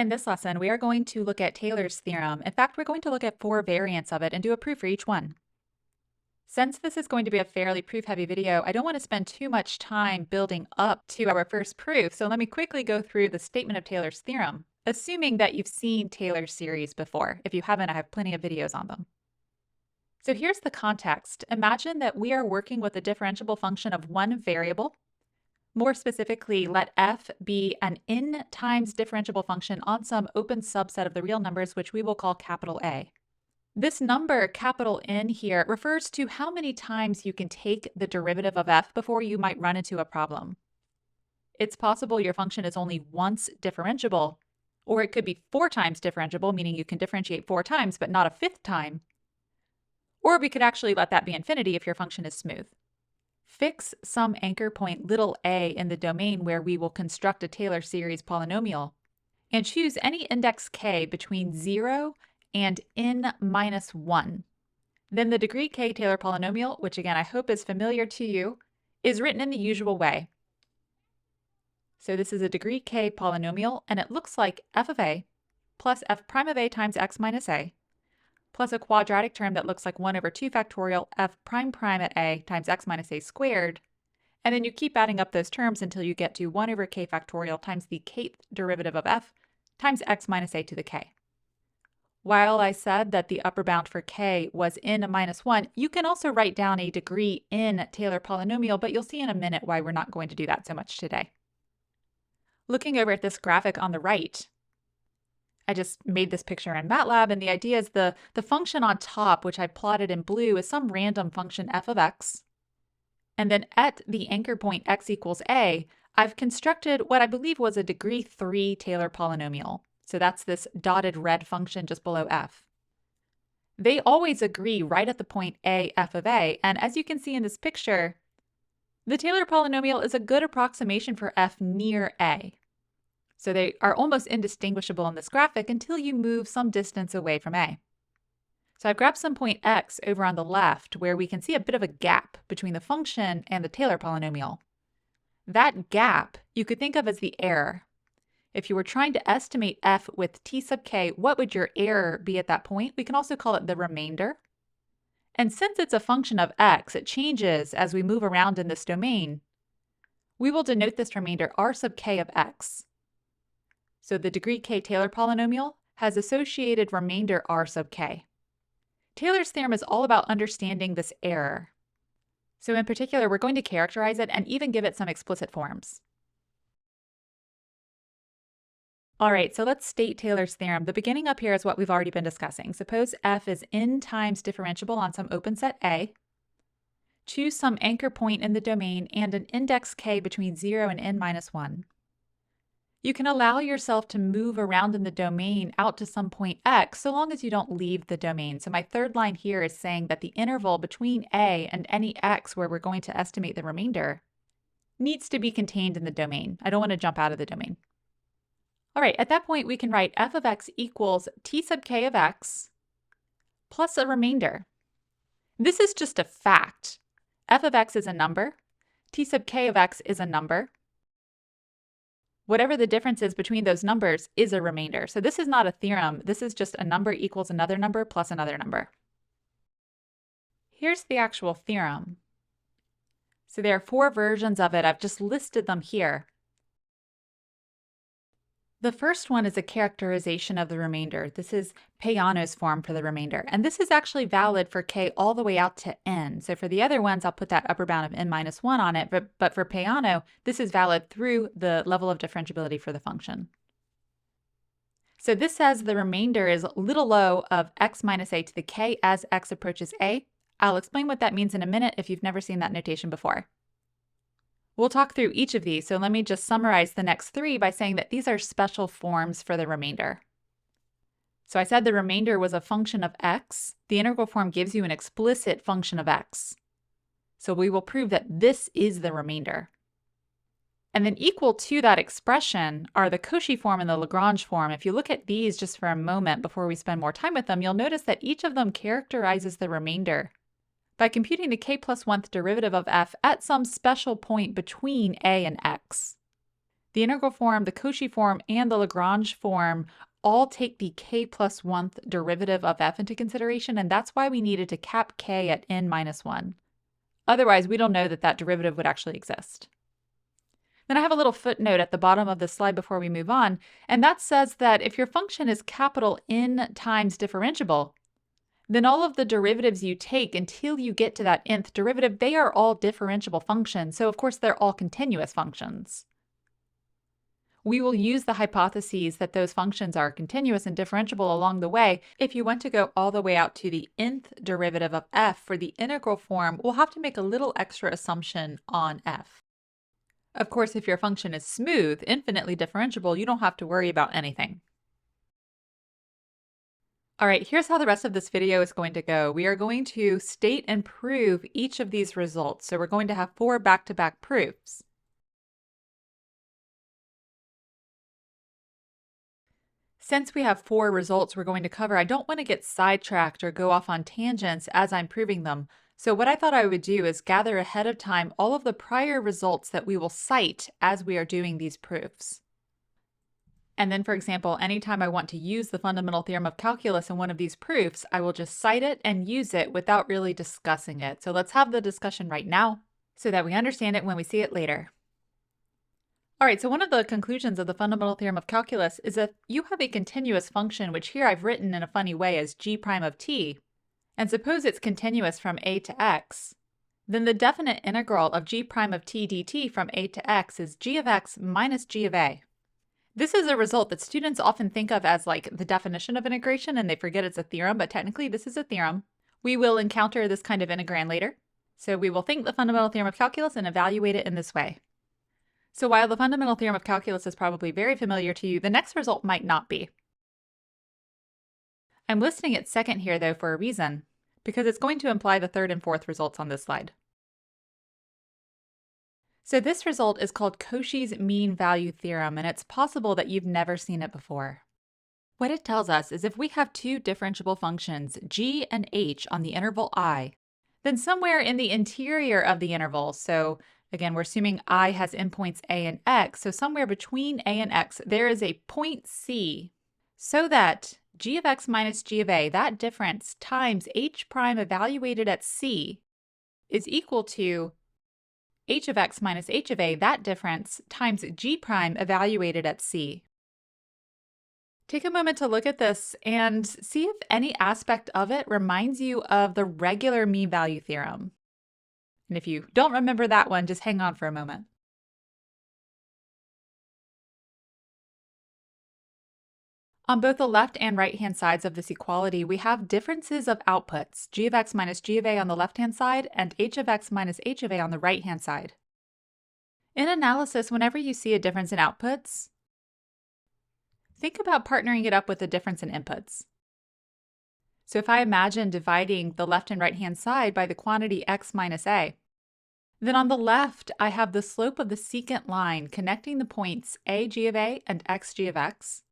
In this lesson, we are going to look at Taylor's theorem. In fact, we're going to look at 4 variants of it and do a proof for each one. Since this is going to be a fairly proof-heavy video, I don't want to spend too much time building up to our first proof, so let me quickly go through the statement of Taylor's theorem, assuming that you've seen Taylor's series before. If you haven't, I have plenty of videos on them. So here's the context. Imagine that we are working with a differentiable function of one variable. More specifically, let f be an n times differentiable function on some open subset of the real numbers, which we will call capital A. This number, capital N here, refers to how many times you can take the derivative of f before you might run into a problem. It's possible your function is only once differentiable, or it could be 4 times differentiable, meaning you can differentiate 4 times but not a 5th time. Or we could actually let that be infinity if your function is smooth. Fix some anchor point little a in the domain where we will construct a Taylor series polynomial, and choose any index k between 0 and n minus 1. Then the degree k Taylor polynomial, which again I hope is familiar to you, is written in the usual way. So this is a degree k polynomial, and it looks like f of a plus f prime of a times x minus a, plus a quadratic term that looks like 1 over 2 factorial f prime prime at a times x minus a squared, and then you keep adding up those terms until you get to 1 over k factorial times the kth derivative of f times x minus a to the k. While I said that the upper bound for k was n minus 1, you can also write down a degree n Taylor polynomial, but you'll see in a minute why we're not going to do that so much today. Looking over at this graphic on the right, I just made this picture in MATLAB, and the idea is the function on top, which I plotted in blue, is some random function f of x. And then at the anchor point x equals a, I've constructed what I believe was a degree 3 Taylor polynomial. So that's this dotted red function just below f. They always agree right at the point a f of a, and as you can see in this picture, the Taylor polynomial is a good approximation for f near a. So they are almost indistinguishable in this graphic until you move some distance away from a. So I've grabbed some point x over on the left where we can see a bit of a gap between the function and the Taylor polynomial. That gap you could think of as the error. If you were trying to estimate f with t sub k, what would your error be at that point? We can also call it the remainder. And since it's a function of x, it changes as we move around in this domain. We will denote this remainder r sub k of x. So the degree k Taylor polynomial has associated remainder r sub k. Taylor's theorem is all about understanding this error. So in particular, we're going to characterize it and even give it some explicit forms. All right, so let's state Taylor's theorem. The beginning up here is what we've already been discussing. Suppose f is n times differentiable on some open set A. Choose some anchor point in the domain and an index k between 0 and n minus 1. You can allow yourself to move around in the domain out to some point x so long as you don't leave the domain. So my third line here is saying that the interval between a and any x where we're going to estimate the remainder needs to be contained in the domain. I don't want to jump out of the domain. All right, at that point we can write f of x equals t sub k of x plus a remainder. This is just a fact. F of x is a number. T sub k of x is a number. Whatever the difference is between those numbers is a remainder. So this is not a theorem. This is just a number equals another number plus another number. Here's the actual theorem. So there are 4 versions of it. I've just listed them here. The first one is a characterization of the remainder. This is Peano's form for the remainder. And this is actually valid for k all the way out to n. So for the other ones, I'll put that upper bound of n minus 1 on it. But for Peano, this is valid through the level of differentiability for the function. So this says the remainder is little o of x minus a to the k as x approaches a. I'll explain what that means in a minute if you've never seen that notation before. We'll talk through each of these, so let me just summarize the next 3 by saying that these are special forms for the remainder. So I said the remainder was a function of x. The integral form gives you an explicit function of x. So we will prove that this is the remainder. And then equal to that expression are the Cauchy form and the Lagrange form. If you look at these just for a moment before we spend more time with them, you'll notice that each of them characterizes the remainder by computing the k plus 1th derivative of f at some special point between a and x. The integral form, the Cauchy form, and the Lagrange form all take the k+1th derivative of f into consideration, and that's why we needed to cap k at n-1. Otherwise, we don't know that that derivative would actually exist. Then I have a little footnote at the bottom of the slide before we move on, and that says that if your function is capital N times differentiable, then all of the derivatives you take until you get to that nth derivative, they are all differentiable functions, so of course they're all continuous functions. We will use the hypotheses that those functions are continuous and differentiable along the way. If you want to go all the way out to the nth derivative of f for the integral form, we'll have to make a little extra assumption on f. Of course, if your function is smooth, infinitely differentiable, you don't have to worry about anything. All right, here's how the rest of this video is going to go. We are going to state and prove each of these results. So we're going to have 4 back-to-back proofs. Since we have 4 results we're going to cover, I don't want to get sidetracked or go off on tangents as I'm proving them. So what I thought I would do is gather ahead of time all of the prior results that we will cite as we are doing these proofs. And then, for example, anytime I want to use the fundamental theorem of calculus in one of these proofs, I will just cite it and use it without really discussing it. So let's have the discussion right now so that we understand it when we see it later. All right, so one of the conclusions of the fundamental theorem of calculus is that you have a continuous function, which here I've written in a funny way as g prime of t, and suppose it's continuous from a to x, then the definite integral of g prime of t dt from a to x is g of x minus g of a. This is a result that students often think of as like the definition of integration, and they forget it's a theorem, but technically this is a theorem. We will encounter this kind of integrand later. So we will think the fundamental theorem of calculus and evaluate it in this way. So while the fundamental theorem of calculus is probably very familiar to you, the next result might not be. I'm listing it second here though for a reason, because it's going to imply the third and fourth results on this slide. So this result is called Cauchy's mean value theorem, and it's possible that you've never seen it before. What it tells us is if we have 2 differentiable functions, g and h, on the interval I, then somewhere in the interior of the interval, so again, we're assuming I has endpoints a and x, so somewhere between a and x, there is a point c, so that g of x minus g of a, that difference, times h prime evaluated at c, is equal to h of x minus h of a, that difference, times g prime evaluated at c. Take a moment to look at this and see if any aspect of it reminds you of the regular mean value theorem. And if you don't remember that one, just hang on for a moment. On both the left and right-hand sides of this equality, we have differences of outputs, g of x minus g of a on the left-hand side and h of x minus h of a on the right-hand side. In analysis, whenever you see a difference in outputs, think about partnering it up with a difference in inputs. So if I imagine dividing the left and right-hand side by the quantity x minus a, then on the left, I have the slope of the secant line connecting the points a g of a and x g of x.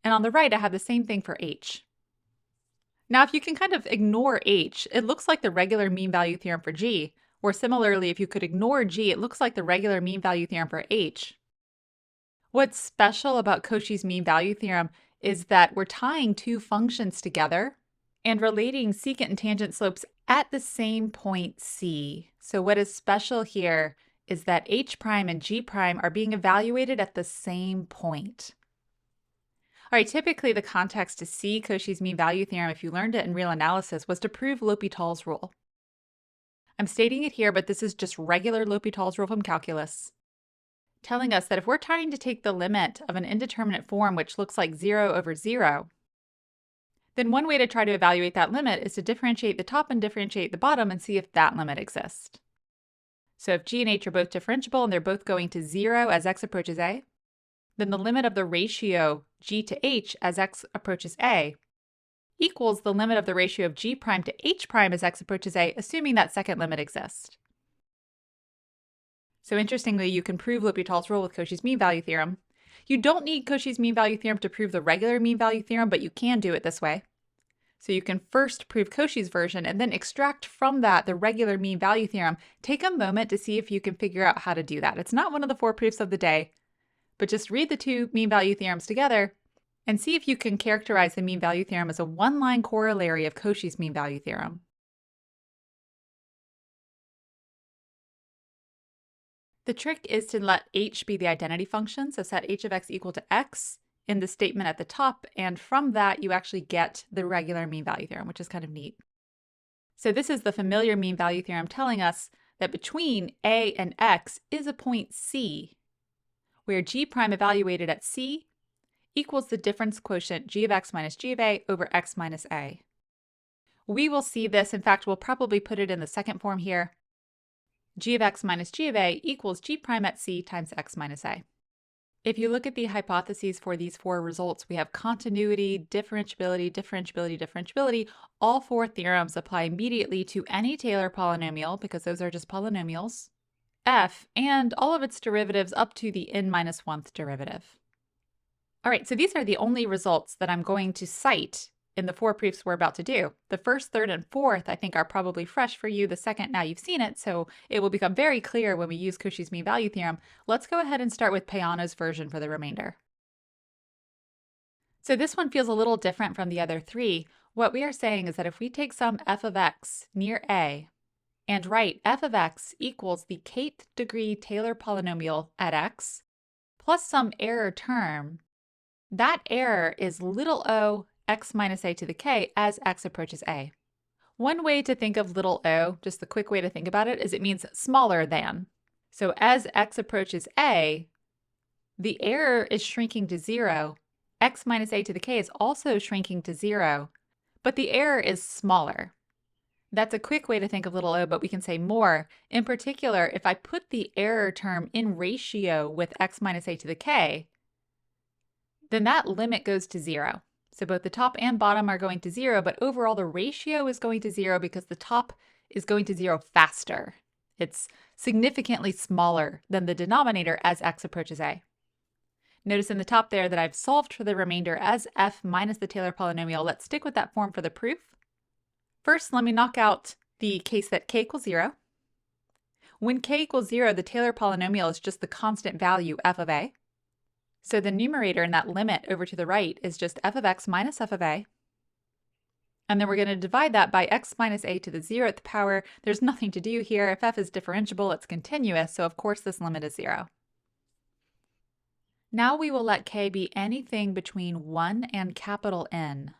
And on the right, I have the same thing for h. Now, if you can kind of ignore h, it looks like the regular mean value theorem for g, or similarly, if you could ignore g, it looks like the regular mean value theorem for h. What's special about Cauchy's mean value theorem is that we're tying 2 functions together and relating secant and tangent slopes at the same point c. So what is special here is that h prime and g prime are being evaluated at the same point. All right, typically the context to see Cauchy's mean value theorem, if you learned it in real analysis, was to prove L'Hopital's rule. I'm stating it here, but this is just regular L'Hopital's rule from calculus, telling us that if we're trying to take the limit of an indeterminate form which looks like 0 over 0, then one way to try to evaluate that limit is to differentiate the top and differentiate the bottom and see if that limit exists. So if g and h are both differentiable and they're both going to 0 as x approaches a, then the limit of the ratio g to h as x approaches a equals the limit of the ratio of g prime to h prime as x approaches a, assuming that second limit exists. So interestingly, you can prove L'Hopital's rule with Cauchy's mean value theorem. You don't need Cauchy's mean value theorem to prove the regular mean value theorem, but you can do it this way. So you can first prove Cauchy's version and then extract from that the regular mean value theorem. Take a moment to see if you can figure out how to do that. It's not one of the 4 proofs of the day, but just read the two mean value theorems together and see if you can characterize the mean value theorem as a one-line corollary of Cauchy's mean value theorem. The trick is to let h be the identity function, so set h of x equal to x in the statement at the top, and from that you actually get the regular mean value theorem, which is kind of neat. So this is the familiar mean value theorem telling us that between a and x is a point C, where g prime evaluated at C equals the difference quotient g of x minus g of a over x minus a. We will see this, in fact, we'll probably put it in the second form here. G of x minus g of a equals g prime at C times x minus a. If you look at the hypotheses for these four results, we have continuity, differentiability, differentiability, differentiability. All four theorems apply immediately to any Taylor polynomial, because those are just polynomials, f, and all of its derivatives up to the n-1th derivative. All right, so these are the only results that I'm going to cite in the four proofs we're about to do. The first, third, and fourth, I think, are probably fresh for you. The second, now you've seen it, so it will become very clear when we use Cauchy's mean value theorem. Let's go ahead and start with Peano's version for the remainder. So this one feels a little different from the other three. What we are saying is that if we take some f of x near a and write f of x equals the kth degree Taylor polynomial at x plus some error term, that error is little o x minus a to the k as x approaches a. One way to think of little o, just the quick way to think about it, is it means smaller than. So as x approaches a, the error is shrinking to 0. X minus a to the k is also shrinking to 0, but the error is smaller. That's a quick way to think of little o, but we can say more. In particular, if I put the error term in ratio with x minus a to the k, then that limit goes to 0. So both the top and bottom are going to 0, but overall the ratio is going to 0 because the top is going to 0 faster. It's significantly smaller than the denominator as x approaches a. Notice in the top there that I've solved for the remainder as f minus the Taylor polynomial. Let's stick with that form for the proof. First, let me knock out the case that k equals 0. When k equals 0, the Taylor polynomial is just the constant value f of a. So the numerator in that limit over to the right is just f of x minus f of a. And then we're going to divide that by x minus a to the 0th power. There's nothing to do here. If f is differentiable, it's continuous, so of course this limit is 0. Now we will let k be anything between 1 and capital N.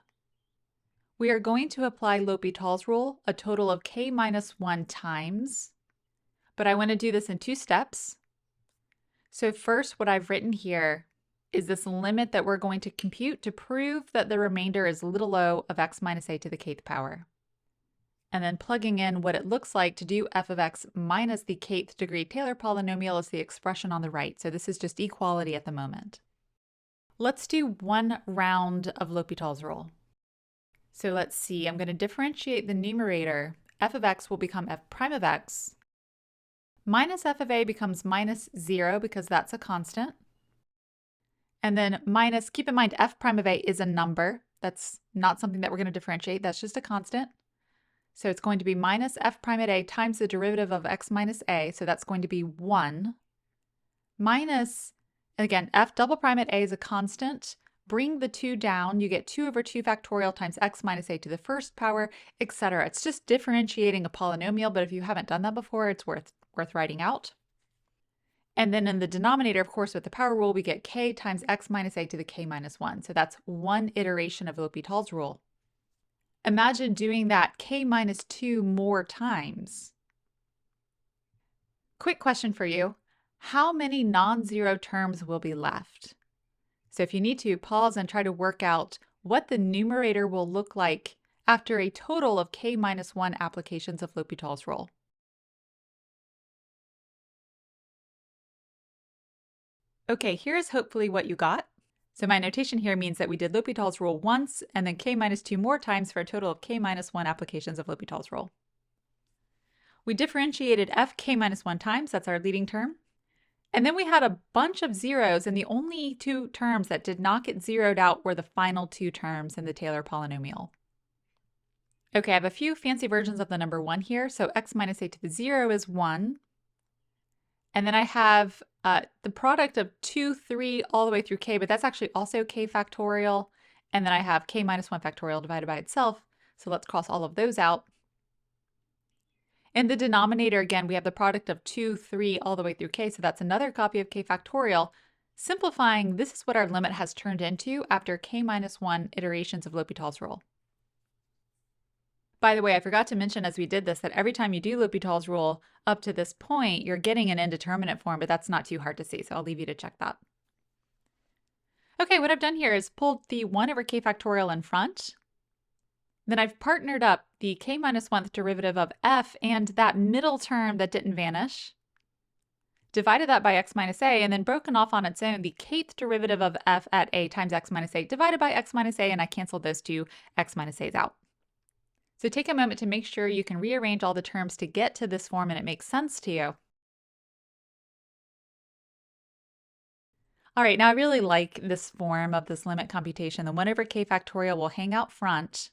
We are going to apply L'Hopital's rule a total of k minus 1 times, but I want to do this in 2 steps. So first, what I've written here is this limit that we're going to compute to prove that the remainder is little o of x minus a to the kth power. And then plugging in what it looks like to do f of x minus the kth degree Taylor polynomial is the expression on the right. So this is just equality at the moment. Let's do one round of L'Hopital's rule. So let's see, I'm going to differentiate the numerator. F of x will become f prime of x. Minus f of a becomes minus 0 because that's a constant. And then minus, keep in mind, f prime of a is a number. That's not something that we're going to differentiate. That's just a constant. So it's going to be minus f prime at a times the derivative of x minus a. So that's going to be 1. Minus, again, f double prime at a is a constant. Bring the 2 down. You get 2 over 2 factorial times x minus a to the 1st power, etc. It's just differentiating a polynomial, but if you haven't done that before, it's worth writing out. And then in the denominator, of course, with the power rule, we get k times x minus a to the k minus 1. So that's one iteration of L'Hopital's rule. Imagine doing that k minus 2 more times. Quick question for you. How many non-zero terms will be left? So if you need to, pause and try to work out what the numerator will look like after a total of k minus 1 applications of L'Hopital's rule. Okay, here's hopefully what you got. So my notation here means that we did L'Hopital's rule once and then k minus 2 more times for a total of k minus 1 applications of L'Hopital's rule. We differentiated f k minus 1 times, that's our leading term. And then we had a bunch of zeros, and the only 2 terms that did not get zeroed out were the final 2 terms in the Taylor polynomial. Okay, I have a few fancy versions of the number 1 here. So x minus a to the 0 is 1. And then I have the product of 2, 3, all the way through k, but that's actually also k factorial. And then I have k minus 1 factorial divided by itself. So let's cross all of those out. In the denominator, again, we have the product of 2, 3, all the way through k, so that's another copy of k factorial. Simplifying, this is what our limit has turned into after k minus 1 iterations of L'Hopital's rule. By the way, I forgot to mention as we did this that every time you do L'Hopital's rule up to this point, you're getting an indeterminate form, but that's not too hard to see, so I'll leave you to check that. Okay, what I've done here is pulled the 1 over k factorial in front. Then I've partnered up the k minus 1th derivative of f and that middle term that didn't vanish, divided that by x minus a, and then broken off on its own the kth derivative of f at a times x minus a divided by x minus a, and I canceled those two x minus a's out. So take a moment to make sure you can rearrange all the terms to get to this form and it makes sense to you. All right, now I really like this form of this limit computation. The 1 over k factorial will hang out front.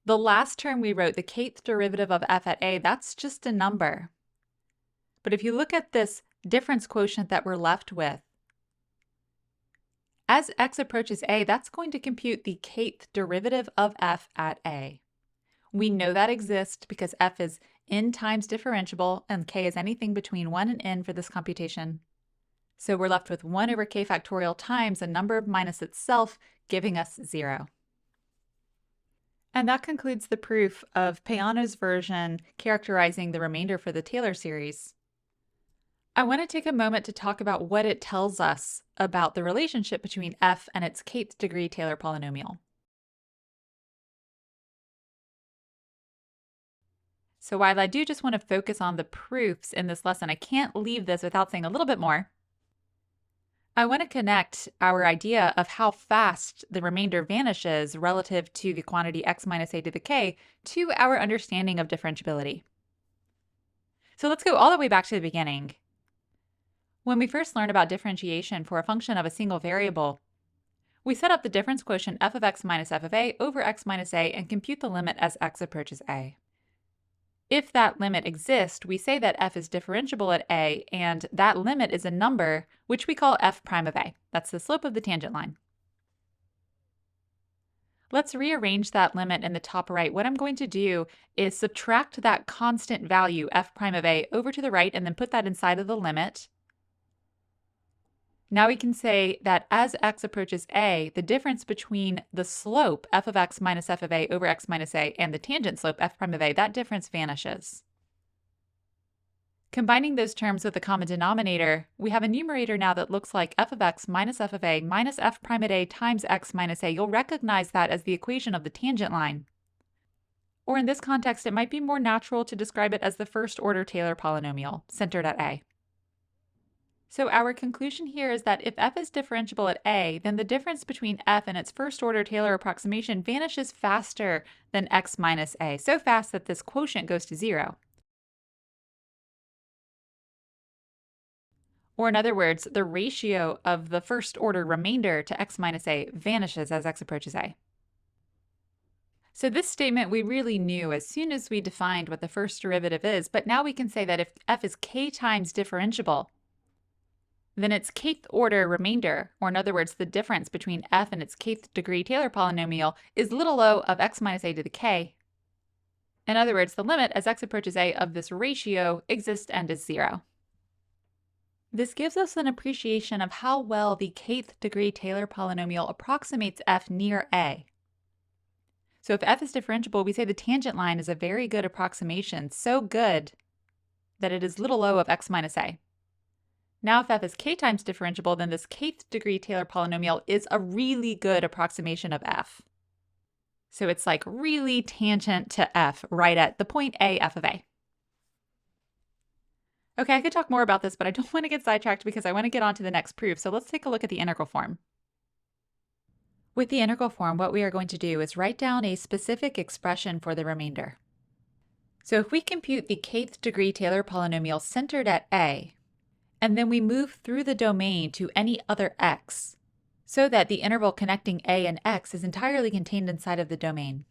The last term we wrote, the kth derivative of f at a, that's just a number. But if you look at this difference quotient that we're left with, as x approaches a, that's going to compute the kth derivative of f at a. We know that exists because f is n times differentiable and k is anything between 1 and n for this computation. So we're left with 1 over k factorial times a number minus itself, giving us 0. And that concludes the proof of Peano's version characterizing the remainder for the Taylor series. I want to take a moment to talk about what it tells us about the relationship between f and its kth degree Taylor polynomial. So while I do just want to focus on the proofs in this lesson, I can't leave this without saying a little bit more. I want to connect our idea of how fast the remainder vanishes relative to the quantity x minus a to the k to our understanding of differentiability. So let's go all the way back to the beginning. When we first learned about differentiation for a function of a single variable, we set up the difference quotient f of x minus f of a over x minus a and compute the limit as x approaches a. If that limit exists, we say that f is differentiable at a, and that limit is a number, which we call f prime of a. That's the slope of the tangent line. Let's rearrange that limit in the top right. What I'm going to do is subtract that constant value, f prime of a, over to the right, and then put that inside of the limit. Now we can say that as x approaches a, the difference between the slope, f of x minus f of a over x minus a, and the tangent slope, f prime of a, that difference vanishes. Combining those terms with the common denominator, we have a numerator now that looks like f of x minus f of a minus f prime at a times x minus a. You'll recognize that as the equation of the tangent line. Or in this context, it might be more natural to describe it as the first-order Taylor polynomial, centered at a. So our conclusion here is that if f is differentiable at a, then the difference between f and its first-order Taylor approximation vanishes faster than x minus a, so fast that this quotient goes to 0. Or in other words, the ratio of the first-order remainder to x minus a vanishes as x approaches a. So this statement we really knew as soon as we defined what the first derivative is, but now we can say that if f is k times differentiable, then its kth order remainder, or in other words, the difference between f and its kth degree Taylor polynomial, is little o of x minus a to the k. In other words, the limit as x approaches a of this ratio exists and is 0. This gives us an appreciation of how well the kth degree Taylor polynomial approximates f near a. So if f is differentiable, we say the tangent line is a very good approximation, so good that it is little o of x minus a. Now if f is k times differentiable, then this kth degree Taylor polynomial is a really good approximation of f. So it's like really tangent to f, right at the point a, f of a. Okay, I could talk more about this, but I don't want to get sidetracked because I want to get on to the next proof. So let's take a look at the integral form. With the integral form, what we are going to do is write down a specific expression for the remainder. So if we compute the kth degree Taylor polynomial centered at a, and then we move through the domain to any other x, so that the interval connecting a and x is entirely contained inside of the domain,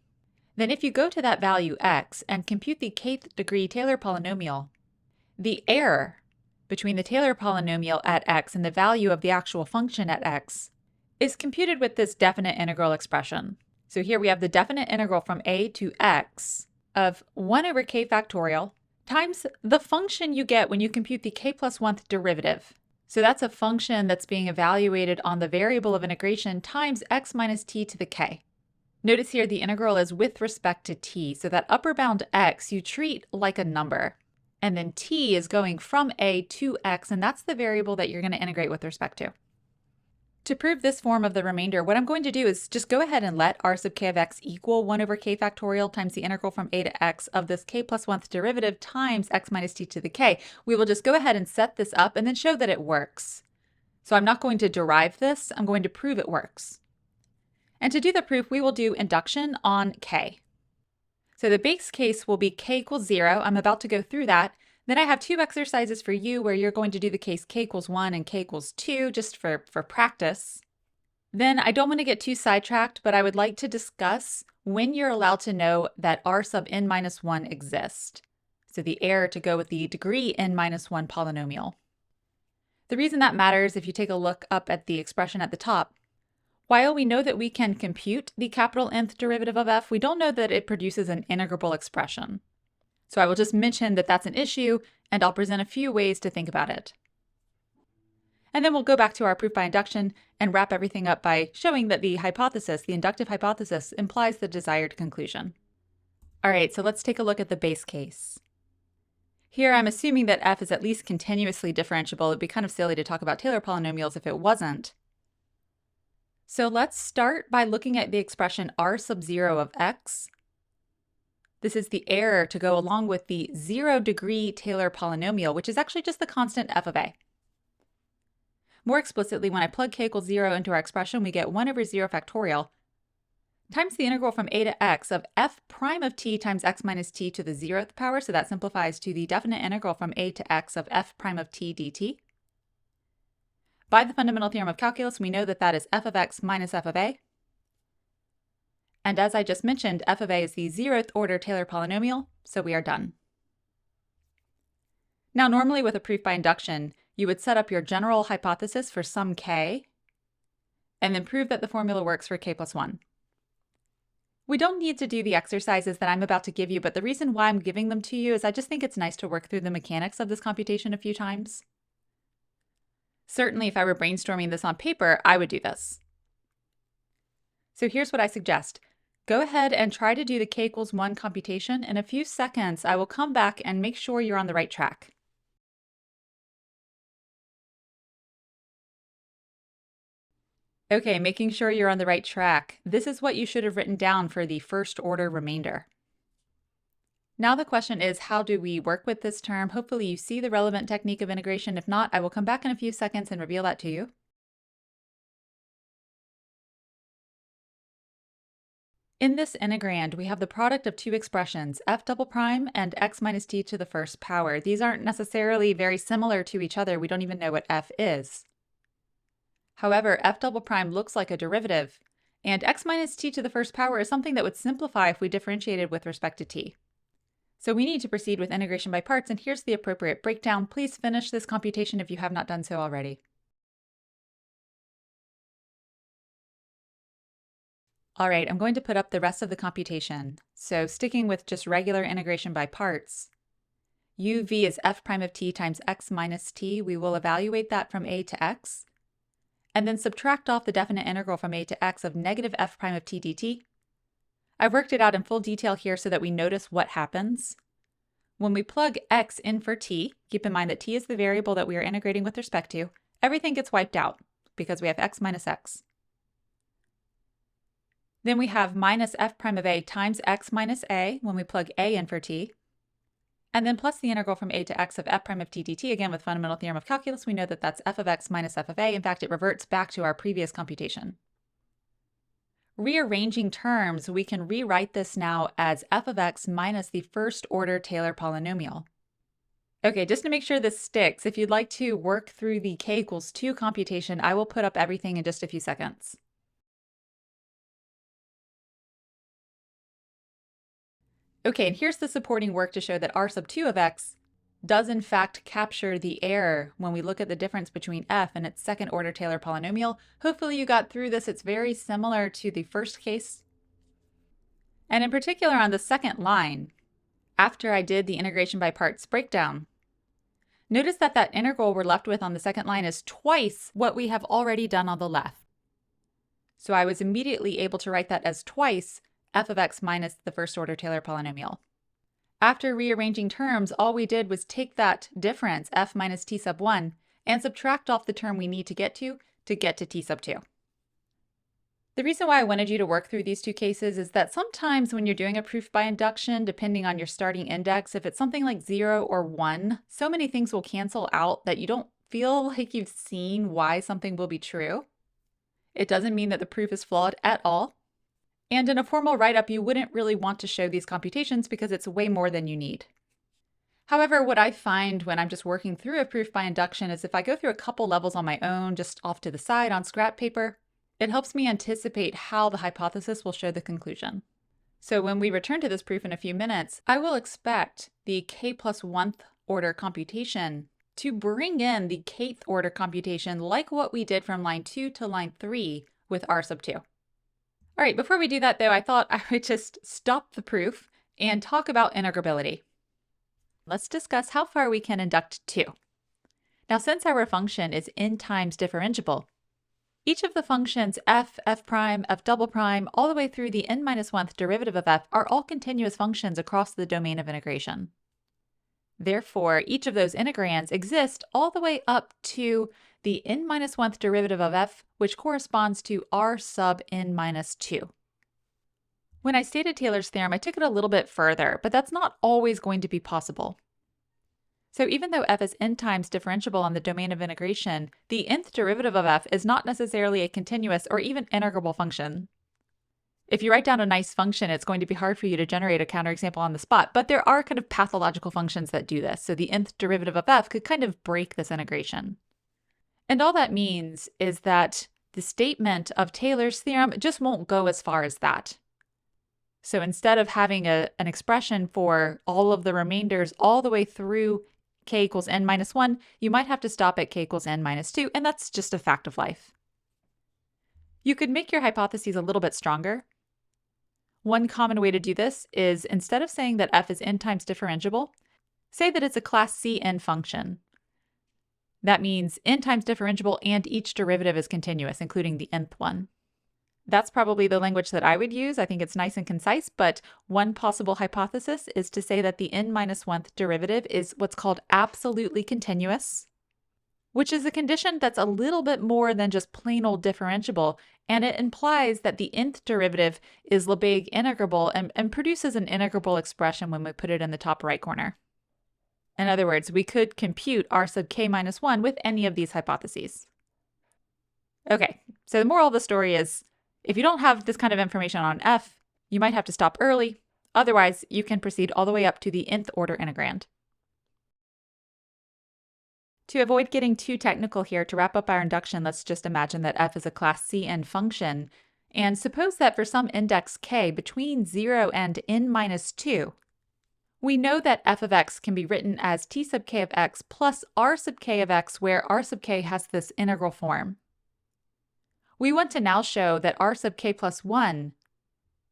then if you go to that value x and compute the kth degree Taylor polynomial, the error between the Taylor polynomial at x and the value of the actual function at x is computed with this definite integral expression. So here we have the definite integral from a to x of 1 over k factorial times the function you get when you compute the k plus 1th derivative. So that's a function that's being evaluated on the variable of integration times x minus t to the k. Notice here the integral is with respect to t, so that upper bound x you treat like a number. And then t is going from a to x, and that's the variable that you're going to integrate with respect to. To prove this form of the remainder, what I'm going to do is just go ahead and let r sub k of x equal 1 over k factorial times the integral from a to x of this k plus 1th derivative times x minus t to the k. We will just go ahead and set this up and then show that it works. So I'm not going to derive this, I'm going to prove it works. And to do the proof, we will do induction on k. So the base case will be k equals 0. I'm about to go through that. Then I have two exercises for you where you're going to do the case k equals 1 and k equals 2 just for practice. Then I don't want to get too sidetracked, but I would like to discuss when you're allowed to know that r sub n minus 1 exists. So the error to go with the degree n minus 1 polynomial. The reason that matters, if you take a look up at the expression at the top, while we know that we can compute the capital Nth derivative of f, we don't know that it produces an integrable expression. So I will just mention that that's an issue, and I'll present a few ways to think about it. And then we'll go back to our proof by induction and wrap everything up by showing that the hypothesis, the inductive hypothesis, implies the desired conclusion. All right, so let's take a look at the base case. Here I'm assuming that f is at least continuously differentiable. It'd be kind of silly to talk about Taylor polynomials if it wasn't. So let's start by looking at the expression r sub 0 of x. This is the error to go along with the 0-degree Taylor polynomial, which is actually just the constant f of a. More explicitly, when I plug k equals 0 into our expression, we get 1 over 0 factorial times the integral from a to x of f prime of t times x minus t to the 0th power. So that simplifies to the definite integral from a to x of f prime of t dt. By the fundamental theorem of calculus, we know that that is f of x minus f of a. And as I just mentioned, f of a is the 0th order Taylor polynomial, so we are done. Now, normally with a proof by induction, you would set up your general hypothesis for some k, and then prove that the formula works for k plus 1. We don't need to do the exercises that I'm about to give you, but the reason why I'm giving them to you is I just think it's nice to work through the mechanics of this computation a few times. Certainly, if I were brainstorming this on paper, I would do this. So here's what I suggest. Go ahead and try to do the k equals 1 computation. In a few seconds, I will come back and make sure you're on the right track. Okay, making sure you're on the right track. This is what you should have written down for the first order remainder. Now the question is, how do we work with this term? Hopefully you see the relevant technique of integration. If not, I will come back in a few seconds and reveal that to you. In this integrand, we have the product of two expressions, f double prime and x minus t to the first power. These aren't necessarily very similar to each other. We don't even know what f is. However, f double prime looks like a derivative, and x minus t to the first power is something that would simplify if we differentiated with respect to t. So we need to proceed with integration by parts, and here's the appropriate breakdown. Please finish this computation if you have not done so already. All right, I'm going to put up the rest of the computation. So sticking with just regular integration by parts, uv is f prime of t times x minus t. We will evaluate that from a to x, and then subtract off the definite integral from a to x of negative f prime of t dt. I've worked it out in full detail here so that we notice what happens. When we plug x in for t, keep in mind that t is the variable that we are integrating with respect to, everything gets wiped out because we have x minus x. Then we have minus f prime of a times x minus a when we plug a in for t. And then plus the integral from a to x of f prime of t dt. Again, with fundamental theorem of calculus, we know that that's f of x minus f of a. In fact, it reverts back to our previous computation. Rearranging terms, we can rewrite this now as f of x minus the first order Taylor polynomial. Okay, just to make sure this sticks, if you'd like to work through the k equals 2 computation, I will put up everything in just a few seconds. Okay, and here's the supporting work to show that r sub 2 of x does in fact capture the error when we look at the difference between f and its second order Taylor polynomial. Hopefully you got through this. It's very similar to the first case. And in particular on the second line, after I did the integration by parts breakdown, notice that that integral we're left with on the second line is twice what we have already done on the left. So I was immediately able to write that as twice f of x minus the first order Taylor polynomial. After rearranging terms, all we did was take that difference, f minus t sub 1, and subtract off the term we need to get to t sub 2. The reason why I wanted you to work through these two cases is that sometimes when you're doing a proof by induction, depending on your starting index, if it's something like 0 or 1, so many things will cancel out that you don't feel like you've seen why something will be true. It doesn't mean that the proof is flawed at all. And in a formal write-up, you wouldn't really want to show these computations because it's way more than you need. However, what I find when I'm just working through a proof by induction is if I go through a couple levels on my own, just off to the side on scrap paper, it helps me anticipate how the hypothesis will show the conclusion. So when we return to this proof in a few minutes, I will expect the k+1th order computation to bring in the kth order computation like what we did from line 2 to line 3 with r sub 2. All right, before we do that though, I thought I would just stop the proof and talk about integrability. Let's discuss how far we can induct 2. Now, since our function is n times differentiable, each of the functions f, f prime, f double prime, all the way through the n-1th derivative of f are all continuous functions across the domain of integration. Therefore, each of those integrands exist all the way up to the n-1th derivative of f, which corresponds to r sub n-2. When I stated Taylor's theorem, I took it a little bit further, but that's not always going to be possible. So even though f is n times differentiable on the domain of integration, the nth derivative of f is not necessarily a continuous or even integrable function. If you write down a nice function, it's going to be hard for you to generate a counterexample on the spot, but there are kind of pathological functions that do this. So the nth derivative of f could kind of break this integration. And all that means is that the statement of Taylor's theorem just won't go as far as that. So instead of having an expression for all of the remainders all the way through k equals n-1, you might have to stop at k equals n-2, and that's just a fact of life. You could make your hypotheses a little bit stronger. One common way to do this is instead of saying that f is n times differentiable, say that it's a class Cn function. That means n times differentiable and each derivative is continuous, including the nth one. That's probably the language that I would use. I think it's nice and concise, but one possible hypothesis is to say that the n-1th derivative is what's called absolutely continuous, which is a condition that's a little bit more than just plain old differentiable, and it implies that the nth derivative is Lebesgue integrable and produces an integrable expression when we put it in the top right corner. In other words, we could compute r sub k minus 1 with any of these hypotheses. Okay, so the moral of the story is, if you don't have this kind of information on f, you might have to stop early. Otherwise, you can proceed all the way up to the nth order integrand. To avoid getting too technical here, to wrap up our induction, let's just imagine that f is a class Cn function. And suppose that for some index k between 0 and n-2, we know that f of x can be written as t sub k of x plus r sub k of x, where r sub k has this integral form. We want to now show that r sub k plus 1,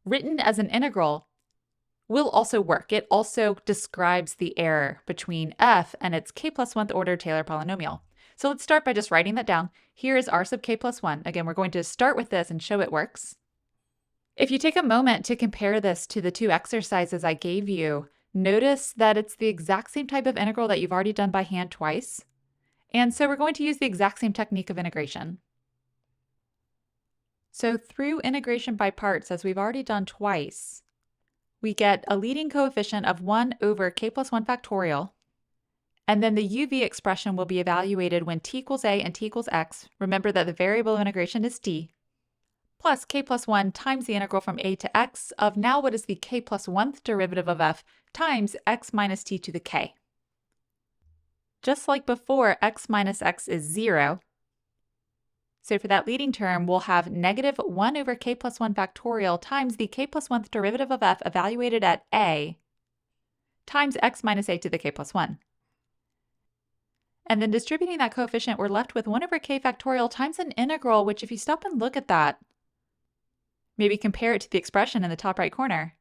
written as an integral, will also work. It also describes the error between f and its k+1th order Taylor polynomial. So let's start by just writing that down. Here is r sub k plus 1. Again, we're going to start with this and show it works. If you take a moment to compare this to the two exercises I gave you, notice that it's the exact same type of integral that you've already done by hand twice. And so we're going to use the exact same technique of integration. So through integration by parts, as we've already done twice, we get a leading coefficient of 1 over k plus 1 factorial, and then the uv expression will be evaluated when t equals a and t equals x. Remember that the variable of integration is t, plus k plus 1 times the integral from a to x of now what is the k plus 1th derivative of f times x minus t to the k. Just like before, x minus x is 0. So for that leading term, we'll have negative 1 over k plus 1 factorial times the k plus 1th derivative of f evaluated at a times x minus a to the k plus 1. And then distributing that coefficient, we're left with 1 over k factorial times an integral, which if you stop and look at that, maybe compare it to the expression in the top right corner,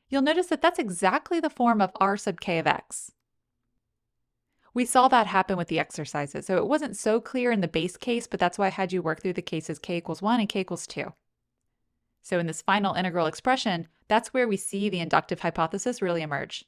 you'll notice that that's exactly the form of r sub k of x. We saw that happen with the exercises, so it wasn't so clear in the base case, but that's why I had you work through the cases k equals 1 and k equals 2. So in this final integral expression, that's where we see the inductive hypothesis really emerge.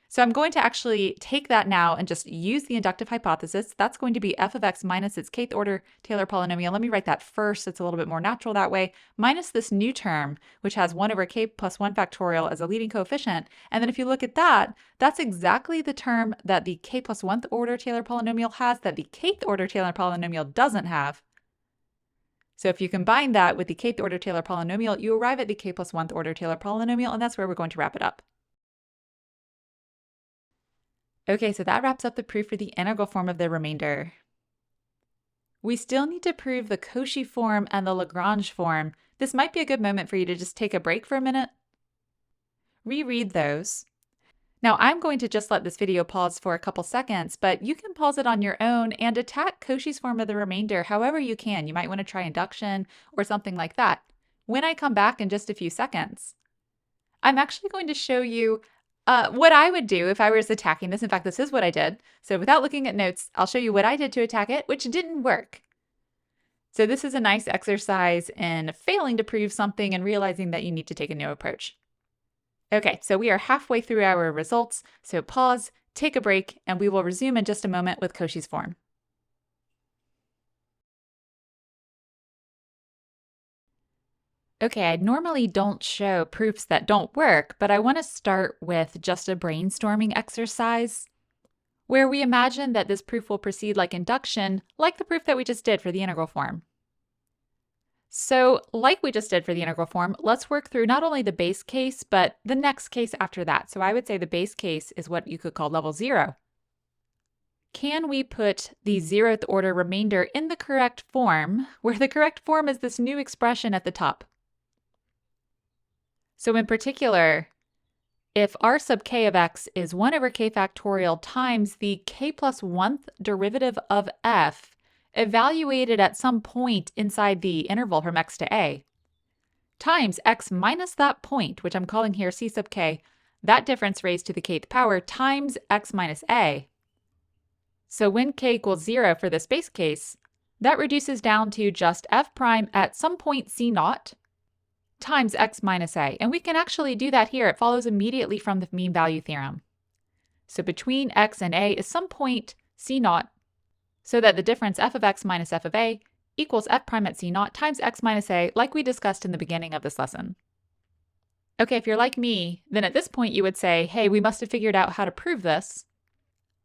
So I'm going to actually take that now and just use the inductive hypothesis. That's going to be f of x minus its kth order Taylor polynomial. Let me write that first. It's a little bit more natural that way. Minus this new term, which has 1 over k plus 1 factorial as a leading coefficient. And then if you look at that, that's exactly the term that the k plus 1th order Taylor polynomial has that the kth order Taylor polynomial doesn't have. So if you combine that with the kth order Taylor polynomial, you arrive at the k plus 1th order Taylor polynomial, and that's where we're going to wrap it up. Okay, so that wraps up the proof for the integral form of the remainder. We still need to prove the Cauchy form and the Lagrange form. This might be a good moment for you to just take a break for a minute. Reread those. Now I'm going to just let this video pause for a couple seconds, but you can pause it on your own and attack Cauchy's form of the remainder however you can. You might want to try induction or something like that. When I come back in just a few seconds, I'm actually going to show you what I would do if I was attacking this. In fact, this is what I did. So without looking at notes, I'll show you what I did to attack it, which didn't work. So this is a nice exercise in failing to prove something and realizing that you need to take a new approach. Okay, so we are halfway through our results. So pause, take a break, and we will resume in just a moment with Cauchy's form. Okay, I normally don't show proofs that don't work, but I want to start with just a brainstorming exercise where we imagine that this proof will proceed like induction, like the proof that we just did for the integral form. So, like we just did for the integral form, let's work through not only the base case, but the next case after that. So I would say the base case is what you could call level 0. Can we put the 0th order remainder in the correct form, where the correct form is this new expression at the top? So in particular, if r sub k of x is 1 over k factorial times the k plus 1th derivative of f evaluated at some point inside the interval from x to a, times x minus that point, which I'm calling here c sub k, that difference raised to the kth power, times x minus a. So when k equals 0 for this base case, that reduces down to just f prime at some point c naught times x minus a. And we can actually do that here. It follows immediately from the mean value theorem. So between x and a is some point c naught, so that the difference f of x minus f of a equals f prime at c naught times x minus a, like we discussed in the beginning of this lesson. Okay, if you're like me, then at this point you would say, hey, we must have figured out how to prove this.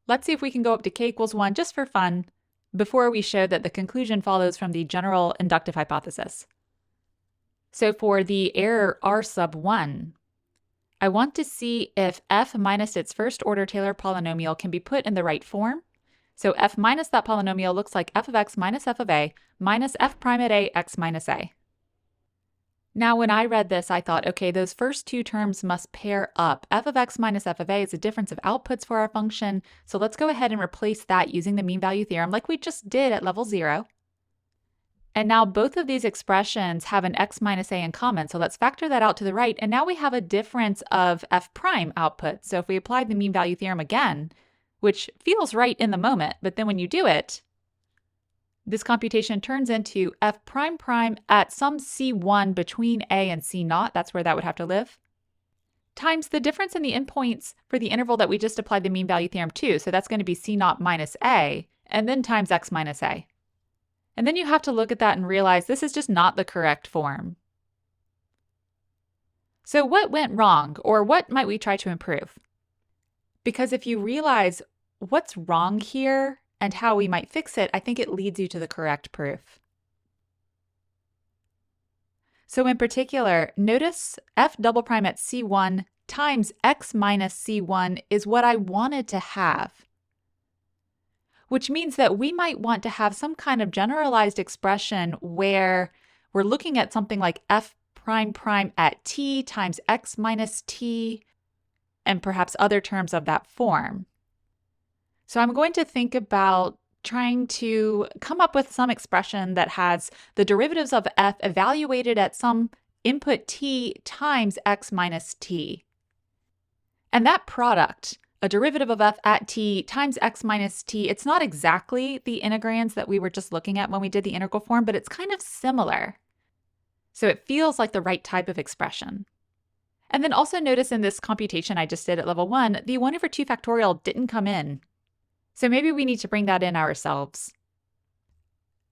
Let's see if we can go up to k equals 1 just for fun before we show that the conclusion follows from the general inductive hypothesis. So for the error r sub 1, I want to see if f minus its first order Taylor polynomial can be put in the right form. So f minus that polynomial looks like f of x minus f of a minus f prime at a x minus a. Now when I read this, I thought, okay, those first two terms must pair up. F of x minus f of a is a difference of outputs for our function. So let's go ahead and replace that using the mean value theorem like we just did at level 0. And now both of these expressions have an x minus a in common, so let's factor that out to the right, and now we have a difference of f prime output. So if we apply the mean value theorem again, which feels right in the moment, but then when you do it, this computation turns into f prime prime at some c1 between a and c naught, that's where that would have to live, times the difference in the endpoints for the interval that we just applied the mean value theorem to, so that's going to be c naught minus a, and then times x minus a. And then you have to look at that and realize this is just not the correct form. So what went wrong, or what might we try to improve? Because if you realize what's wrong here and how we might fix it, I think it leads you to the correct proof. So in particular, notice f double prime at c1 times x minus c1 is what I wanted to have, which means that we might want to have some kind of generalized expression where we're looking at something like f prime prime at t times x minus t, and perhaps other terms of that form. So I'm going to think about trying to come up with some expression that has the derivatives of f evaluated at some input t times x minus t. And that product, a derivative of f at t times x minus t, it's not exactly the integrands that we were just looking at when we did the integral form, but it's kind of similar. So it feels like the right type of expression. And then also notice in this computation I just did at level 1, the 1 over 2 factorial didn't come in. So maybe we need to bring that in ourselves.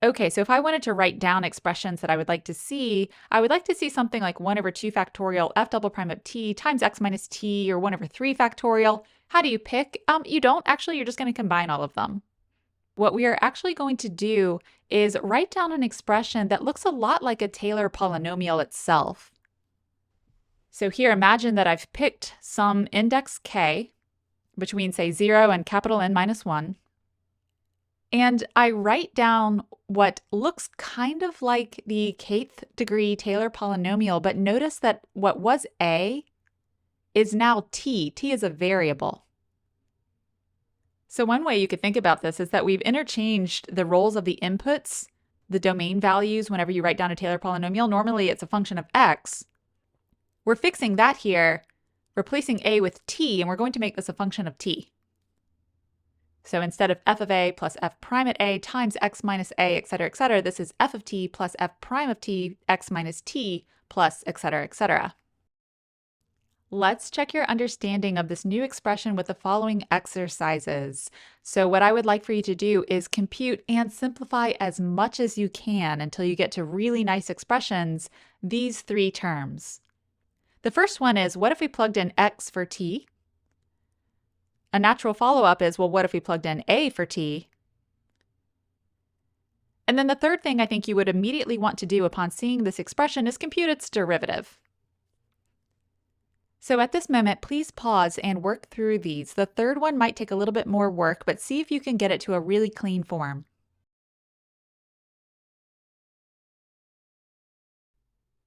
Okay, so if I wanted to write down expressions that I would like to see, I would like to see something like 1 over 2 factorial f double prime of t times x minus t, or 1 over 3 factorial. How do you pick? You don't. Actually, you're just going to combine all of them. What we are actually going to do is write down an expression that looks a lot like a Taylor polynomial itself. So here, imagine that I've picked some index k between, say, 0 and capital N minus 1. And I write down what looks kind of like the kth degree Taylor polynomial, but notice that what was a is now t. T is a variable. So one way you could think about this is that we've interchanged the roles of the inputs, the domain values, whenever you write down a Taylor polynomial. Normally it's a function of x. We're fixing that here, replacing a with t, and we're going to make this a function of t. So instead of f of a plus f prime at a times x minus a, et cetera, this is f of t plus f prime of t, x minus t plus et cetera, et cetera. Let's check your understanding of this new expression with the following exercises. So what I would like for you to do is compute and simplify as much as you can until you get to really nice expressions, these three terms. The first one is, what if we plugged in x for t? A natural follow-up is, well, what if we plugged in a for t? And then the third thing I think you would immediately want to do upon seeing this expression is compute its derivative. So at this moment, please pause and work through these. The third one might take a little bit more work, but see if you can get it to a really clean form.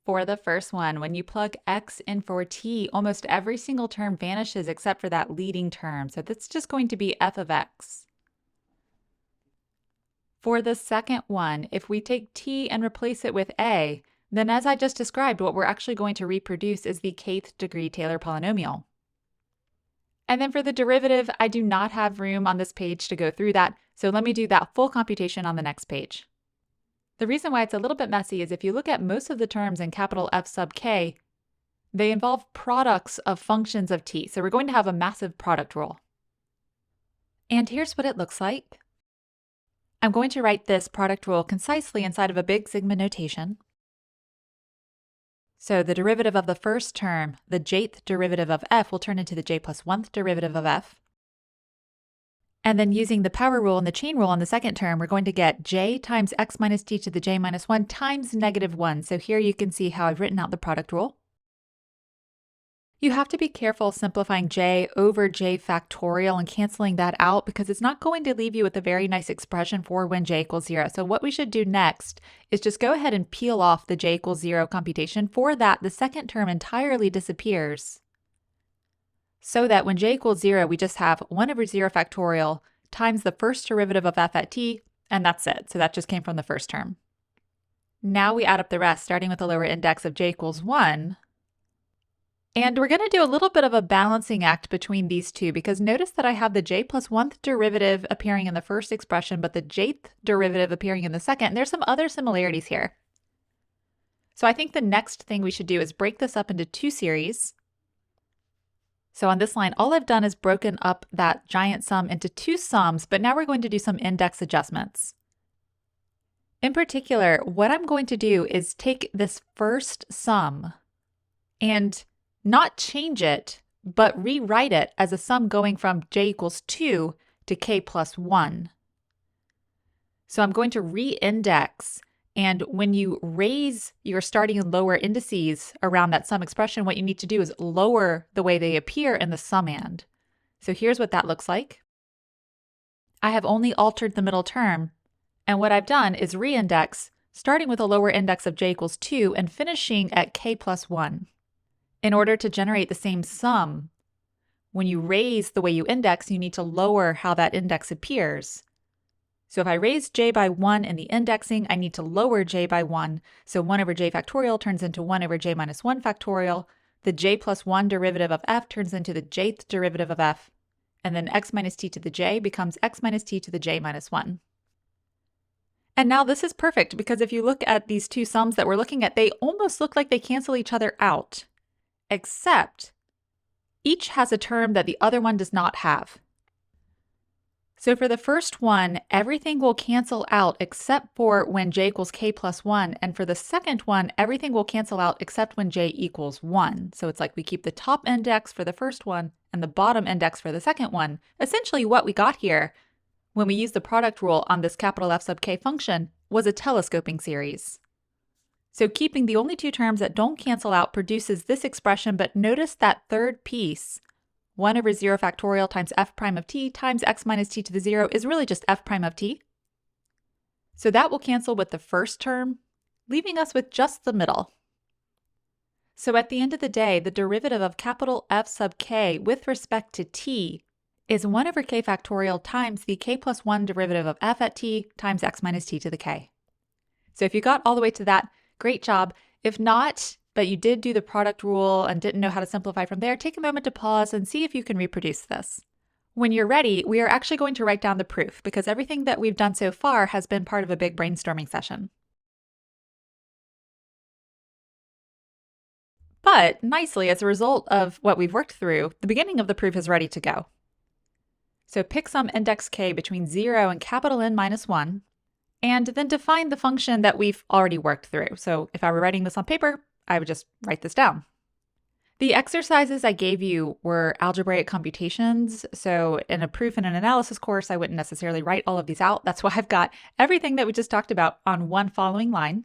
For the first one, when you plug x in for t, almost every single term vanishes except for that leading term. So that's just going to be f of x. For the second one, if we take t and replace it with a, then as I just described, what we're actually going to reproduce is the kth degree Taylor polynomial. And then for the derivative, I do not have room on this page to go through that, so let me do that full computation on the next page. The reason why it's a little bit messy is if you look at most of the terms in capital F sub k, they involve products of functions of t. So we're going to have a massive product rule. And here's what it looks like. I'm going to write this product rule concisely inside of a big sigma notation. So the derivative of the first term, the jth derivative of f, will turn into the j plus 1th derivative of f. And then using the power rule and the chain rule on the second term, we're going to get j times x minus t to the j minus 1 times negative 1. So here you can see how I've written out the product rule. You have to be careful simplifying j over j factorial and canceling that out because it's not going to leave you with a very nice expression for when j equals 0. So what we should do next is just go ahead and peel off the j equals 0 computation. For that, the second term entirely disappears, so that when j equals 0, we just have 1 over 0 factorial times the first derivative of f at t, and that's it. So that just came from the first term. Now we add up the rest, starting with the lower index of j equals 1. And we're going to do a little bit of a balancing act between these two, because notice that I have the j plus 1th derivative appearing in the first expression, but the jth derivative appearing in the second. And there's some other similarities here. So I think the next thing we should do is break this up into two series. So on this line, all I've done is broken up that giant sum into two sums, but now we're going to do some index adjustments. In particular, what I'm going to do is take this first sum and not change it, but rewrite it as a sum going from j equals 2 to k plus 1. So I'm going to re-index, and when you raise your starting and lower indices around that sum expression, what you need to do is lower the way they appear in the summand. So here's what that looks like. I have only altered the middle term, and what I've done is re-index, starting with a lower index of j equals 2 and finishing at k plus 1. In order to generate the same sum, when you raise the way you index, you need to lower how that index appears. So if I raise j by 1 in the indexing, I need to lower j by 1. So 1 over j factorial turns into 1 over j minus 1 factorial. The j plus 1 derivative of f turns into the jth derivative of f. And then x minus t to the j becomes x minus t to the j minus 1. And now this is perfect because if you look at these two sums that we're looking at, they almost look like they cancel each other out, except each has a term that the other one does not have. So for the first one, everything will cancel out except for when j equals k plus 1. And for the second one, everything will cancel out except when j equals 1. So it's like we keep the top index for the first one and the bottom index for the second one. Essentially what we got here when we used the product rule on this capital F sub k function was a telescoping series. So keeping the only two terms that don't cancel out produces this expression, but notice that third piece, 1 over 0 factorial times f prime of t times x minus t to the 0 is really just f prime of t. So that will cancel with the first term, leaving us with just the middle. So at the end of the day, the derivative of capital F sub k with respect to t is 1 over k factorial times the k plus 1 derivative of f at t times x minus t to the k. So if you got all the way to that, great job. If not, but you did do the product rule and didn't know how to simplify from there, take a moment to pause and see if you can reproduce this. When you're ready, we are actually going to write down the proof because everything that we've done so far has been part of a big brainstorming session. But nicely, as a result of what we've worked through, the beginning of the proof is ready to go. So pick some index k between 0 and capital N minus 1, and then define the function that we've already worked through. So if I were writing this on paper, I would just write this down. The exercises I gave you were algebraic computations, so in a proof and an analysis course, I wouldn't necessarily write all of these out. That's why I've got everything that we just talked about on one following line.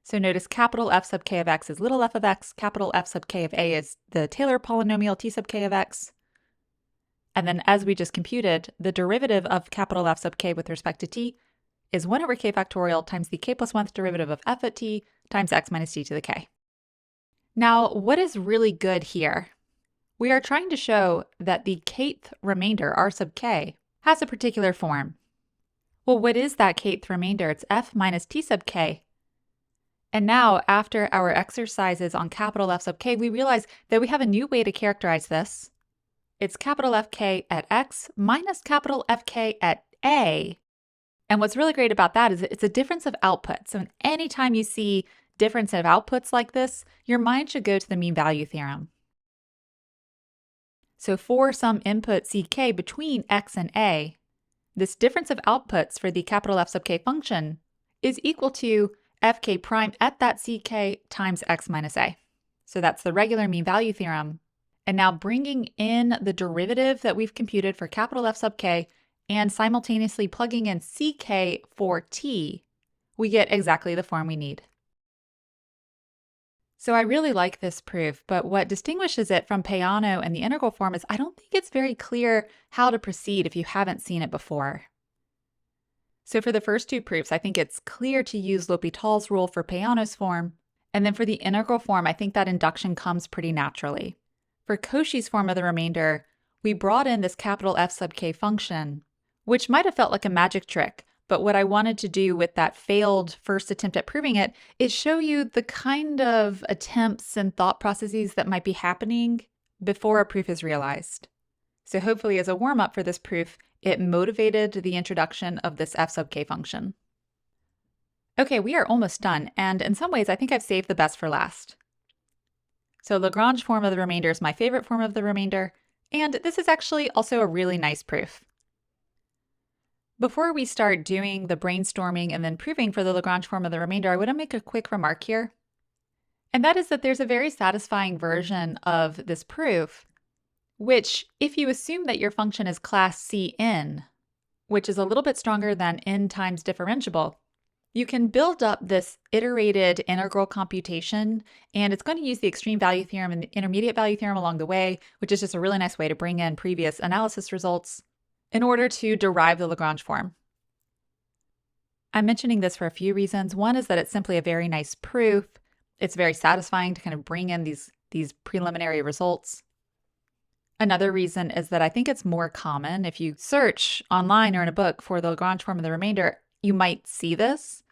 So notice capital F sub k of x is little f of x, capital F sub k of a is the Taylor polynomial t sub k of x. And then as we just computed, the derivative of capital F sub k with respect to t is 1 over k factorial times the k plus 1th derivative of f at t times x minus t to the k. Now, what is really good here? We are trying to show that the kth remainder, r sub k, has a particular form. Well, what is that kth remainder? It's f minus t sub k. And now, after our exercises on capital F sub k, we realize that we have a new way to characterize this. It's capital Fk at x minus capital Fk at a. And what's really great about that is it's a difference of output. So anytime you see difference of outputs like this, your mind should go to the mean value theorem. So for some input ck between x and a, this difference of outputs for the capital F sub k function is equal to fk prime at that ck times x minus a. So that's the regular mean value theorem. And now bringing in the derivative that we've computed for capital F sub k and simultaneously plugging in ck for t, we get exactly the form we need. So I really like this proof, but what distinguishes it from Peano and the integral form is I don't think it's very clear how to proceed if you haven't seen it before. So for the first two proofs, I think it's clear to use L'Hopital's rule for Peano's form, and then for the integral form, I think that induction comes pretty naturally. For Cauchy's form of the remainder, we brought in this capital F sub k function, which might have felt like a magic trick, but what I wanted to do with that failed first attempt at proving it is show you the kind of attempts and thought processes that might be happening before a proof is realized. So hopefully as a warm-up for this proof, it motivated the introduction of this F sub k function. Okay, we are almost done, and in some ways I think I've saved the best for last. So Lagrange form of the remainder is my favorite form of the remainder, and this is actually also a really nice proof. Before we start doing the brainstorming and then proving for the Lagrange form of the remainder, I want to make a quick remark here. And that is that there's a very satisfying version of this proof, which if you assume that your function is class Cn, which is a little bit stronger than n times differentiable, you can build up this iterated integral computation, and it's going to use the extreme value theorem and the intermediate value theorem along the way, which is just a really nice way to bring in previous analysis results in order to derive the Lagrange form. I'm mentioning this for a few reasons. One is that it's simply a very nice proof. It's very satisfying to kind of bring in these preliminary results. Another reason is that I think it's more common if you search online or in a book for the Lagrange form of the remainder, you might see this.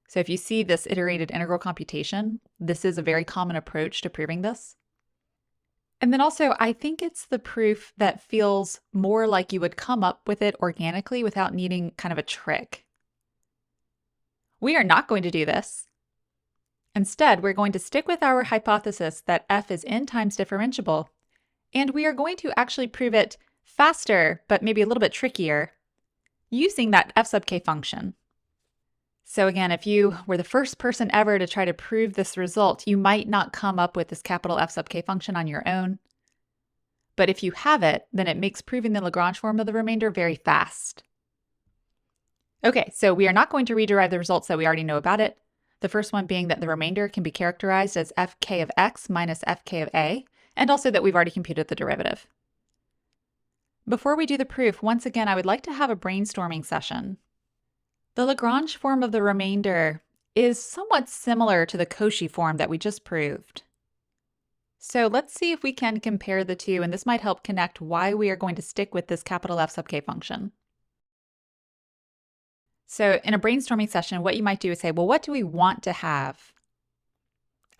So if you see this iterated integral computation, this is a very common approach to proving this. And then also, I think it's the proof that feels more like you would come up with it organically without needing kind of a trick. We are not going to do this. Instead, we're going to stick with our hypothesis that f is n times differentiable, and we are going to actually prove it faster, but maybe a little bit trickier, using that f sub k function. So again, if you were the first person ever to try to prove this result, you might not come up with this capital F sub k function on your own. But if you have it, then it makes proving the Lagrange form of the remainder very fast. Okay, so we are not going to rederive the results that we already know about it. The first one being that the remainder can be characterized as fk of x minus fk of a, and also that we've already computed the derivative. Before we do the proof, once again, I would like to have a brainstorming session. The Lagrange form of the remainder is somewhat similar to the Cauchy form that we just proved. So let's see if we can compare the two, and this might help connect why we are going to stick with this capital F sub k function. So in a brainstorming session, what you might do is say, well, what do we want to have?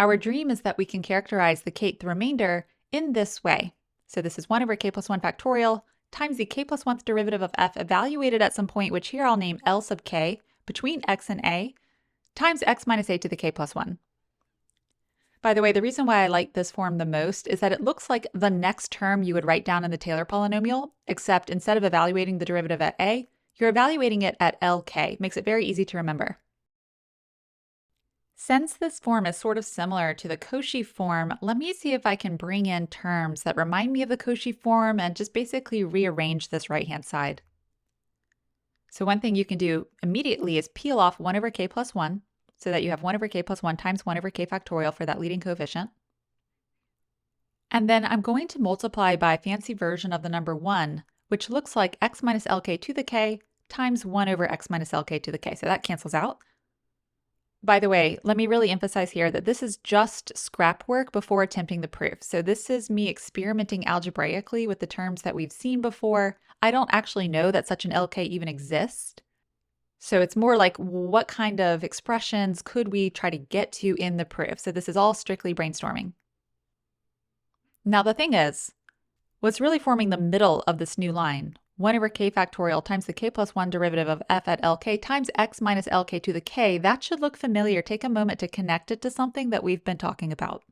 Our dream is that we can characterize the kth remainder in this way. So this is 1 over k plus 1 factorial times the k plus 1th derivative of f evaluated at some point, which here I'll name L sub k, between x and a, times x minus a to the k plus 1. By the way, the reason why I like this form the most is that it looks like the next term you would write down in the Taylor polynomial, except instead of evaluating the derivative at a, you're evaluating it at lk. Makes it very easy to remember. Since this form is sort of similar to the Cauchy form, let me see if I can bring in terms that remind me of the Cauchy form and just basically rearrange this right-hand side. So one thing you can do immediately is peel off 1 over k plus 1, so that you have 1 over k plus 1 times 1 over k factorial for that leading coefficient. And then I'm going to multiply by a fancy version of the number 1, which looks like x minus lk to the k times 1 over x minus lk to the k. So that cancels out. By the way, let me really emphasize here that this is just scrap work before attempting the proof. So this is me experimenting algebraically with the terms that we've seen before. I don't actually know that such an lk even exists. So it's more like what kind of expressions could we try to get to in the proof? So this is all strictly brainstorming. Now the thing is, what's really forming the middle of this new line, 1 over k factorial times the k plus 1 derivative of f at lk times x minus lk to the k, that should look familiar. Take a moment to connect it to something that we've been talking about.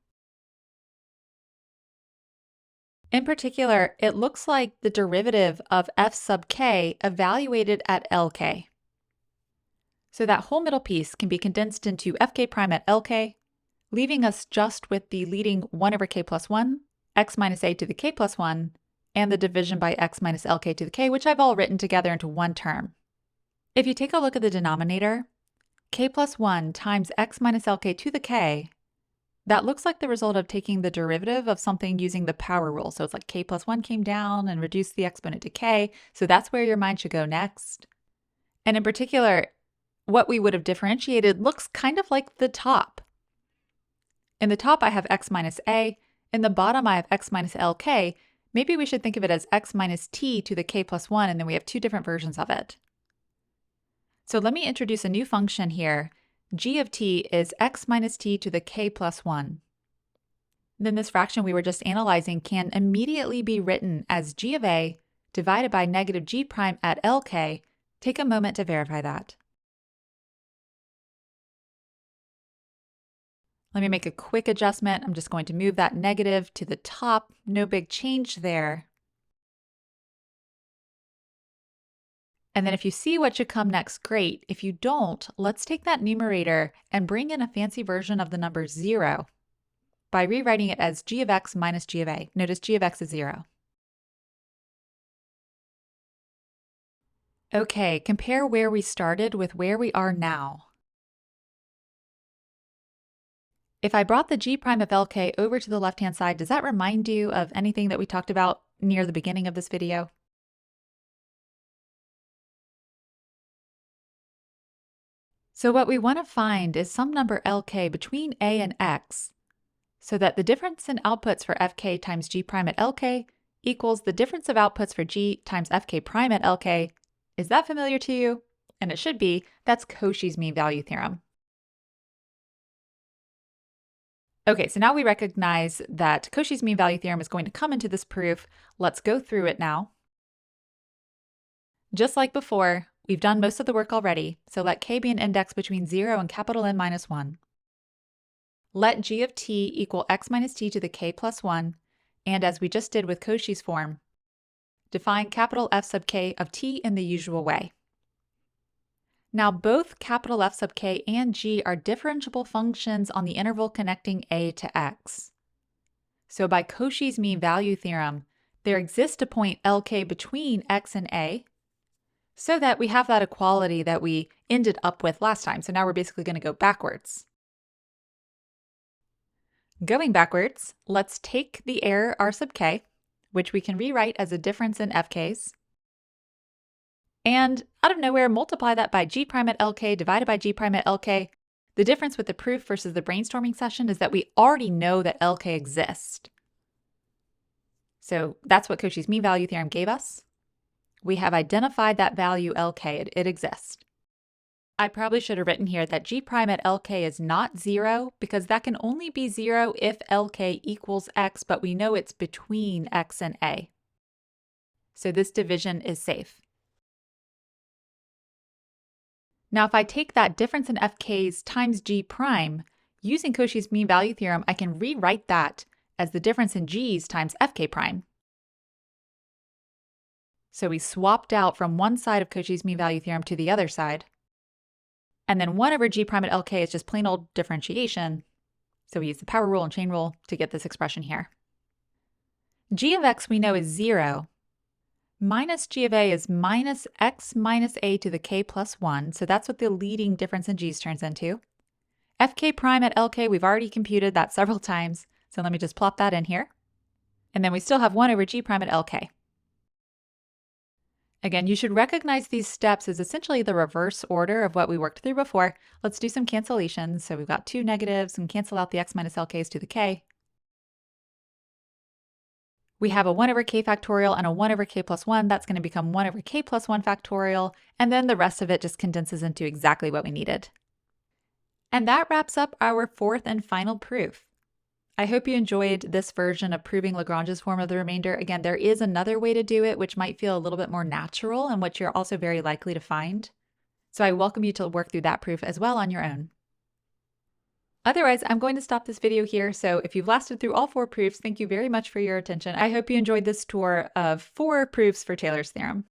In particular, it looks like the derivative of f sub k evaluated at lk. So that whole middle piece can be condensed into fk prime at lk, leaving us just with the leading 1 over k plus 1, x minus a to the k plus 1, and the division by x minus lk to the k, which I've all written together into one term. If you take a look at the denominator, k plus 1 times x minus lk to the k, that looks like the result of taking the derivative of something using the power rule. So it's like k plus 1 came down and reduced the exponent to k, so that's where your mind should go next. And in particular, what we would have differentiated looks kind of like the top. In the top, I have x minus a. In the bottom, I have x minus lk. Maybe we should think of it as x minus t to the k plus 1, and then we have two different versions of it. So let me introduce a new function here. G of t is x minus t to the k plus 1. Then this fraction we were just analyzing can immediately be written as g of a divided by negative g prime at lk. Take a moment to verify that. Let me make a quick adjustment. I'm just going to move that negative to the top. No big change there. And then if you see what should come next, great. If you don't, let's take that numerator and bring in a fancy version of the number 0 by rewriting it as g of x minus g of a. Notice g of x is 0. Okay, compare where we started with where we are now. If I brought the g prime of lk over to the left-hand side, does that remind you of anything that we talked about near the beginning of this video? So what we want to find is some number lk between a and x, so that the difference in outputs for fk times g prime at lk equals the difference of outputs for G times Fk prime at Lk. Is that familiar to you? And it should be. That's Cauchy's mean value theorem. Okay, so now we recognize that Cauchy's mean value theorem is going to come into this proof. Let's go through it now. Just like before, we've done most of the work already, so let k be an index between 0 and capital N minus 1. Let g of t equal x minus t to the k plus 1, and as we just did with Cauchy's form, define capital F sub k of t in the usual way. Now both capital F sub k and g are differentiable functions on the interval connecting a to x. So by Cauchy's mean value theorem, there exists a point Lk between x and a, so that we have that equality that we ended up with last time. So now we're basically going to go backwards. Going backwards, let's take the error r sub k, which we can rewrite as a difference in fk's, and out of nowhere multiply that by g prime at Lk divided by g prime at Lk. The difference with the proof versus the brainstorming session is that we already know that Lk exists. So that's what Cauchy's mean value theorem gave us. We have identified that value Lk, it exists. I probably should have written here that g prime at Lk is not 0 because that can only be 0 if Lk equals x, but we know it's between x and a. So this division is safe. Now if I take that difference in fk's times g prime, using Cauchy's mean value theorem, I can rewrite that as the difference in g's times fk prime. So we swapped out from one side of Cauchy's mean value theorem to the other side. And then 1 over g prime at Lk is just plain old differentiation. So we use the power rule and chain rule to get this expression here. G of x we know is 0. Minus g of a is minus x minus a to the k plus 1. So that's what the leading difference in g's turns into. Fk prime at Lk, we've already computed that several times. So let me just plop that in here. And then we still have 1 over g prime at Lk. Again, you should recognize these steps as essentially the reverse order of what we worked through before. Let's do some cancellations. So we've got two negatives and cancel out the x minus Lk's to the k. We have a 1 over k factorial and a 1 over k plus 1. That's going to become 1 over k plus 1 factorial. And then the rest of it just condenses into exactly what we needed. And that wraps up our fourth and final proof. I hope you enjoyed this version of proving Lagrange's form of the remainder. Again, there is another way to do it, which might feel a little bit more natural and which you're also very likely to find. So I welcome you to work through that proof as well on your own. Otherwise, I'm going to stop this video here. So if you've lasted through all 4 proofs, thank you very much for your attention. I hope you enjoyed this tour of 4 proofs for Taylor's theorem.